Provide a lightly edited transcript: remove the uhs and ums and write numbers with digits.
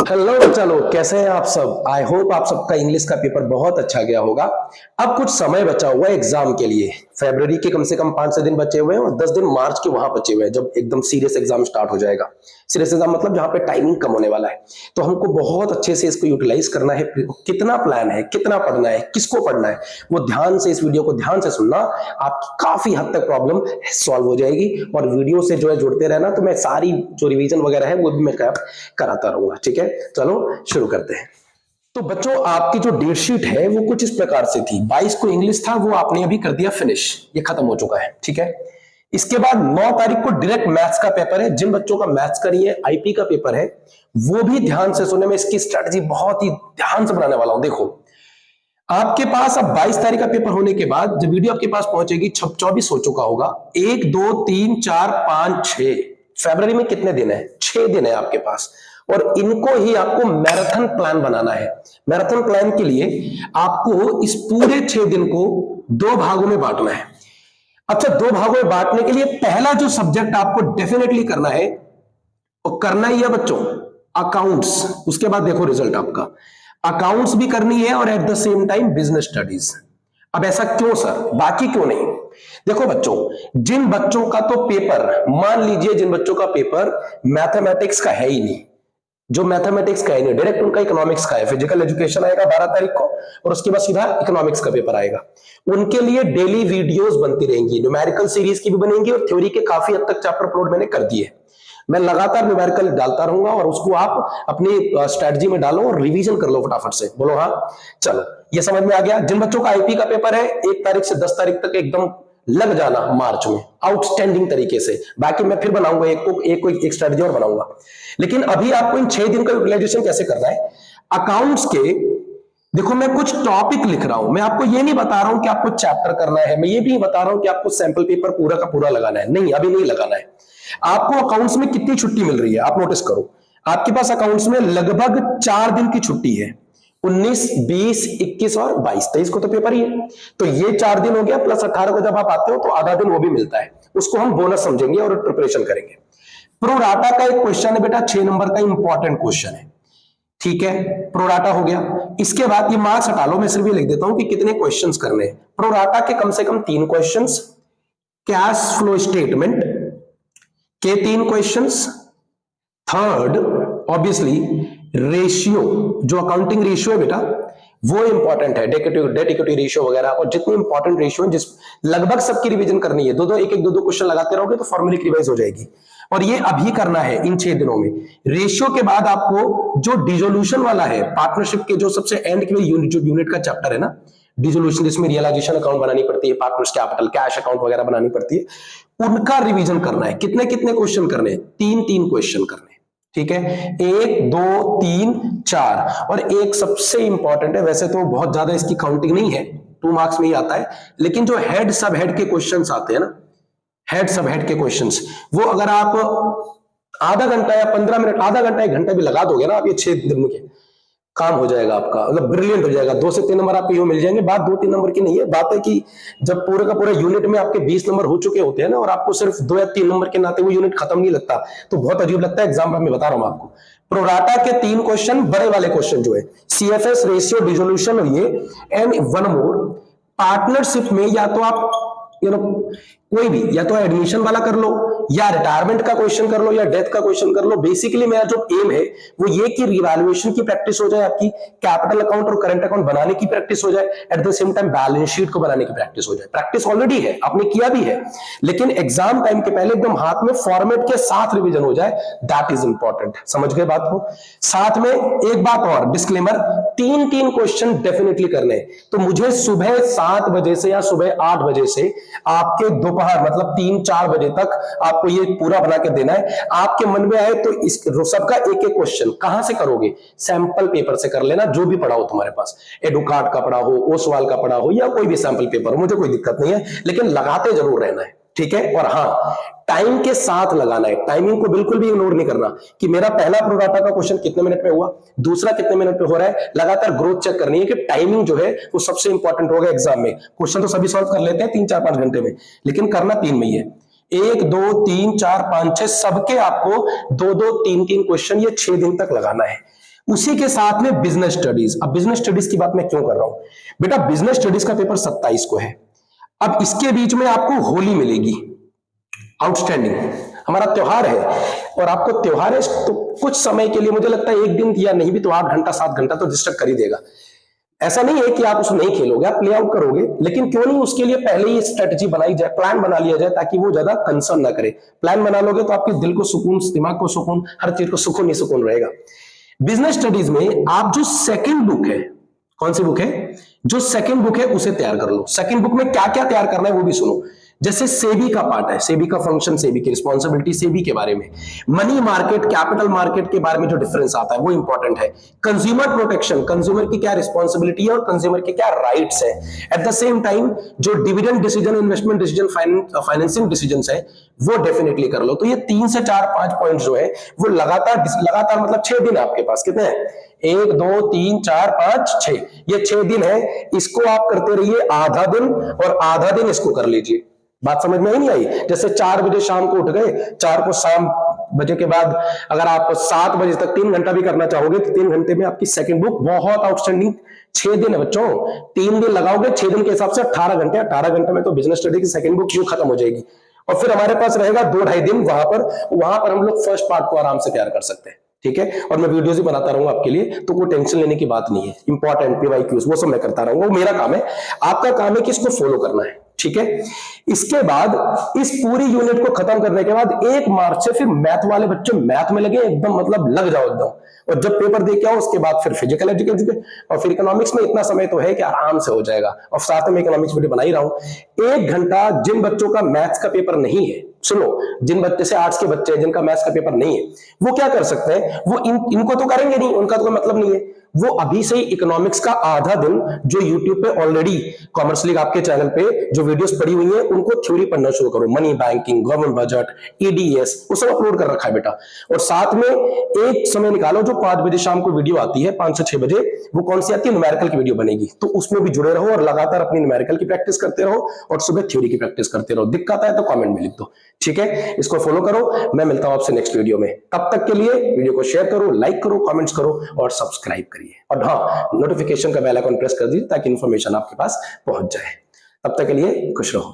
Hello बच्चा लोग, कैसे हैं आप सब। आई होप आप सबका इंग्लिश का पेपर बहुत अच्छा गया होगा। अब कुछ समय बचा हुआ है एग्जाम के लिए। फरवरी के कम से कम 5-6 दिन बचे हुए हैं और 10 दिन मार्च के वहां बचे हुए हैं, जब एकदम सीरियस एग्जाम स्टार्ट हो जाएगा। सीरियस एग्जाम मतलब जहां पे टाइमिंग कम होने वाला है। तो हमको बहुत अच्छे से इसको यूटिलाइज करना है। कितना प्लान है, कितना पढ़ना है, किसको पढ़ना है, वो ध्यान से इस वीडियो को ध्यान से सुनना। आपकी काफी हद तक प्रॉब्लम सॉल्व हो जाएगी। और वीडियो से जो है जुड़ते रहना, तो मैं सारी जो रिवीजन वगैरह है वो भी मैं कराता रहूंगा। ठीक है, चलो शुरू करते हैं। तो बच्चों, आपकी जो डेट शीट है वो कुछ इस प्रकार से थी। 22 को इंग्लिश था, वो आपने अभी कर दिया फिनिश, ये खत्म हो चुका है। ठीक है, इसके बाद 9 तारीख को डायरेक्ट मैथ्स का पेपर है। जिन बच्चों का मैथ्स का नहीं है, आईपी का पेपर है, वो भी ध्यान से सुने। मैं इसकी स्ट्रेटजी बहुत ही ध्यान से बनाने वाला हूं। देखो, आपके पास अब 22 तारीख का पेपर होने के बाद जब वीडियो आपके पास पहुंचेगी 24 हो चुका होगा। 1 2 3 4 5 6 फरवरी में कितने दिन है? 6 दिन है आपके पास। और इनको ही आपको मैराथन प्लान बनाना है। मैराथन प्लान के लिए आपको इस पूरे 6 दिन को 2 भागों में बांटना है। अच्छा, 2 भागों में बांटने के लिए पहला जो सब्जेक्ट आपको डेफिनेटली करना है, वो करना ही है बच्चों, अकाउंट्स। उसके बाद देखो रिजल्ट आपका, अकाउंट्स भी करनी है और at the same time business studies. अब ऐसा क्यों सर, बाकी क्यों नहीं? देखो बच्चों, जिन बच्चों का तो पेपर, मान लीजिए जिन बच्चों का पेपर मैथमेटिक्स का है ही नहीं, जो मैथमेटिक्स का है नहीं, डायरेक्ट उनका इकोनॉमिक्स का है। फिजिकल एजुकेशन आएगा 12 तारीख को और उसके बाद सीधा इकोनॉमिक्स का पेपर आएगा। उनके लिए डेली वीडियोस बनती रहेंगी, न्यूमेरिकल सीरीज की भी बनेंगी और थ्योरी के काफी हद तक चैप्टर अपलोड मैंने कर दिए। मैं लगातार न्यूमेरिकल डालता रहूंगा और उसको आप अपनी स्ट्रेटजी में डालो और रिवीजन कर लो फटाफट से। बोलो हाँ। चलो, ये समझ में आ गया। जिन बच्चों का आईपी का पेपर है, 1 तारीख से 10 तारीख तक एकदम लग जाना मार्च में आउटस्टैंडिंग तरीके से। बाकी मैं फिर बनाऊंगा एक स्ट्रेटजी और बनाऊंगा। लेकिन अभी आपको इन 6 दिन का यूटिलाइजेशन कैसे करना है अकाउंट्स के। देखो, मैं कुछ टॉपिक लिख रहा हूं। मैं आपको ये नहीं बता रहा हूं कि आपको चैप्टर करना है, मैं ये भी नहीं बता रहा हूं कि आपको सैंपल पेपर पूरा का पूरा लगाना है। नहीं, अभी नहीं लगाना है। आपको अकाउंट्स में कितनी छुट्टी मिल रही है आप नोटिस करो। आपके पास अकाउंट्स में लगभग 4 दिन की छुट्टी है। 19, 20, 21 और 22, 23 को तो पेपर ही है। तो ये 4 दिन हो गया, प्लस 18 को जब आप आते हो तो आधा दिन वो भी मिलता है। उसको हम बोनस समझेंगे और प्रिपरेशन करेंगे। प्रोराटा का एक क्वेश्चन है बेटा, 6 नंबर का इंपॉर्टेंट क्वेश्चन है। ठीक है, प्रोराटा हो गया। इसके बाद ये मार्क्स हटा लो, मैं सिर्फ ये लिख देता हूं कि कितने क्वेश्चंस करने हैं। प्रोराटा के कम से कम 3 क्वेश्चंस, कैश फ्लो स्टेटमेंट के 3 क्वेश्चंस, थर्ड ऑब्वियसली रेशियो, जो अकाउंटिंग रेशियो है बेटा वो इंपॉर्टेंट है, डेट इक्विटी रेशियो वगैरह। और जितनी इंपॉर्टेंट रेशियो है, जिस लगभग सबकी रिवीजन करनी है, दो क्वेश्चन लगाते रहोगे तो फॉर्मूलिक रिवाइज हो जाएगी। और ये अभी करना है इन 6 दिनों में। रेशियो के बाद आपको जो डिसोल्यूशन वाला है, पार्टनरशिप के जो सबसे एंड के यूनिट का चैप्टर है ना, डिसोल्यूशन, जिसमें रियलाइजेशन अकाउंट बनानी पड़ती है, पार्टनर्स कैपिटल, कैश अकाउंट वगैरह बनानी पड़ती है, उनका रिवीजन करना है। कितने कितने क्वेश्चन करने हैं? 3-3 क्वेश्चन करने। ठीक है, 1 2 3 4। और एक सबसे इंपॉर्टेंट है, वैसे तो बहुत ज्यादा इसकी काउंटिंग नहीं है, 2 मार्क्स में ही आता है, लेकिन जो हेड सब हेड के क्वेश्चंस आते हैं ना, हेड सब हेड के क्वेश्चंस, वो अगर आप आधा घंटा या 15 मिनट, आधा घंटा 1 घंटा भी लगा दोगे ना आप, ये 6 दिन के काम हो जाएगा आपका, मतलब ब्रिलियंट हो जाएगा। 2 से 3 नंबर आपके यूं मिल जाएंगे। बात 2-3 नंबर की नहीं है, बात है कि जब पूरे का पूरा यूनिट में आपके 20 नंबर हो चुके होते हैं ना, और आपको सिर्फ 2 या 3 नंबर के नाते वो यूनिट खत्म नहीं लगता, तो बहुत अजीब लगता है एग्जाम में। बता रहा हूं आपको, प्रोराटा के 3 क्वेश्चन, बड़े वाले क्वेश्चन जो है सीएफएस, रेशियो, डिसोल्यूशन और ये, एंड वन मोर। पार्टनरशिप में या तो आप कोई भी, या तो एडमिशन वाला कर लो, या रिटायरमेंट का क्वेश्चन कर लो, या डेथ का क्वेश्चन कर लो। बेसिकली मेरा जो एम है वो ये कि रिवैल्यूएशन की प्रैक्टिस हो जाए, आपकी कैपिटल अकाउंट और करंट अकाउंट बनाने की प्रैक्टिस हो जाए, at the same time balance sheet को बनाने की प्रैक्टिस हो जाए। प्रैक्टिस ऑलरेडी है, आपने किया भी है, लेकिन एग्जाम टाइम के पहले एकदम हाथ में फॉर्मेट के साथ रिवीजन हो जाए, दैट इज इंपॉर्टेंट। समझ गए बात को? साथ में एक बात और, डिस्क्लेमर, 3-3 क्वेश्चन डेफिनेटली करने। तो मुझे सुबह 7 बजे से या सुबह 8 बजे से आपके दोपहर मतलब 3-4 बजे तक आपको ये पूरा बना के देना है। आपके मन में आए तो इस सबका एक एक क्वेश्चन कहां से करोगे? सैंपल पेपर से कर लेना, जो भी पढ़ा हो तुम्हारे पास, एडुकार्ड का पढ़ा हो, ओसवाल का पढ़ा हो, या कोई भी सैंपल पेपर हो, मुझे कोई दिक्कत नहीं है, लेकिन लगाते जरूर रहना है। ठीक है, और हाँ, टाइम के साथ लगाना है। टाइमिंग को बिल्कुल भी इग्नोर नहीं करना कि मेरा पहला प्रोराटा का क्वेश्चन कितने मिनट में हुआ, दूसरा कितने मिनट में हो रहा है। लगातार ग्रोथ चेक करनी है कि टाइमिंग जो है वो सबसे इंपॉर्टेंट होगा एग्जाम में। क्वेश्चन तो सभी सॉल्व कर लेते हैं 3-4-5 घंटे में, लेकिन करना 3 में ही है। 1 2 3 4 5 6 सबके आपको 2-2 3-3 क्वेश्चन ये 6 दिन तक लगाना है। उसी के साथ में बिजनेस स्टडीज। अब बिजनेस स्टडीज की बात मैं क्यों कर रहा हूं बेटा, बिजनेस स्टडीज का पेपर 27 को है। अब इसके बीच में आपको होली मिलेगी, आउटस्टैंडिंग, हमारा त्योहार है, और आपको त्योहार है तो कुछ समय के लिए मुझे लगता है एक दिन या नहीं भी तो 8 घंटा 7 घंटा तो डिस्टर्ब कर ही देगा। ऐसा नहीं है कि आप उसमें नहीं खेलोगे, आप प्ले आउट करोगे, लेकिन क्यों नहीं उसके लिए पहले ही स्ट्रेटजी बनाई जाए, प्लान बना लिया जाए, ताकि वो ज्यादा कंसर्न ना करे। प्लान बना लोगे तो आपके दिल को सुकून, दिमाग को सुकून, हर चीज को सुकून ही सुकून रहेगा। बिजनेस स्टडीज में आप जो सेकंड बुक है, कौन सी बुक है, जो सेकंड बुक है उसे तैयार कर लो। सेकंड बुक में क्या क्या तैयार करना है वो भी सुनो। जैसे सेबी का पार्ट है, सेबी का फंक्शन, सेबी की रिस्पॉन्सिबिलिटी, सेबी के बारे में, मनी मार्केट, कैपिटल मार्केट के बारे में जो डिफरेंस आता है वो इंपॉर्टेंट है। कंज्यूमर प्रोटेक्शन, कंज्यूमर की क्या रिस्पॉन्सिबिलिटी है और कंज्यूमर के क्या राइट्स है। एट द सेम टाइम जो dividend decision, investment decision, financing decision है वो डेफिनेटली कर लो। तो ये 3 से 4 5 पॉइंट जो है वो लगातार मतलब 6 दिन आपके पास, कितने हैं, 1 2 3 4 5 6, ये 6 दिन है। इसको आप करते रहिए आधा दिन और आधा दिन इसको कर लीजिए। बात समझ में ही नहीं आई? जैसे 4 बजे शाम को उठ गए, 4 को शाम बजे के बाद अगर आप 7 बजे तक 3 घंटा भी करना चाहोगे तो 3 घंटे में आपकी सेकंड बुक बहुत आउटस्टैंडिंग। 6 दिन है बच्चों, 3 दिन लगाओगे, 6 दिन के हिसाब से 18 घंटे, 18 घंटे में तो बिजनेस स्टडी की सेकंड बुक यूं खत्म हो जाएगी। और फिर हमारे पास रहेगा 2-2.5 दिन, वहां पर हम लोग फर्स्ट पार्ट को आराम से तैयार कर सकते हैं। ठीक है, और मैं वीडियोस भी बनाता रहूंगा आपके लिए, तो कोई टेंशन लेने की बात नहीं है। इंपॉर्टेंट पीवाईक्यूज वो सब मैं करता रहूंगा, वो मेरा काम है। आपका काम है कि इसको फॉलो करना है। ठीक है, इसके बाद इस पूरी यूनिट को खत्म करने के बाद 1 मार्च से फिर मैथ वाले बच्चे मैथ में लगे एकदम, मतलब लग जाओ एकदम। और जब पेपर दे के आओ उसके बाद फिर फिजिकल एजुकेशन और फिर इकोनॉमिक्स में इतना समय तो है कि आराम से हो जाएगा। और साथ में इकोनॉमिक्स वीडियो बना ही रहा हूं। 1 घंटा जिन बच्चों का मैथ्स का पेपर नहीं है, सुनो, जिन बच्चे से आर्ट्स के बच्चे हैं जिनका मैथ्स का पेपर नहीं है, वो क्या कर सकते हैं, वो इनको तो करेंगे नहीं, उनका तो कोई मतलब नहीं है। वो अभी से ही इकोनॉमिक्स का आधा दिन जो यूट्यूब पे ऑलरेडी कॉमर्स लीग आपके चैनल पे जो वीडियोस पड़ी हुई है उनको थ्योरी पढ़ना शुरू करो। Money banking, government budget, EDS, वो सब अपलोड कर रखा है बेटा। और साथ में एक समय निकालो जो 5 बजे शाम को वीडियो आती है, 5 से 6 बजे, वो कौन सी आती है, न्यूमेरिकल की वीडियो बनेगी। तो उसमें भी जुड़े रहो और लगातार अपनी न्यूमेरिकल की प्रैक्टिस करते रहो और सुबह थ्योरी की प्रैक्टिस करते रहो। दिक्कत आए तो कमेंट में लिख दो। ठीक है, इसको फॉलो करो। मैं मिलता हूं आपसे नेक्स्ट वीडियो में। तब तक के लिए वीडियो को शेयर करो, लाइक करो, कमेंट्स करो और सब्सक्राइब करिए। और हाँ, नोटिफिकेशन का बेल आइकन प्रेस कर दीजिए ताकि इंफॉर्मेशन आपके पास पहुंच जाए। तब तक के लिए खुश रहो।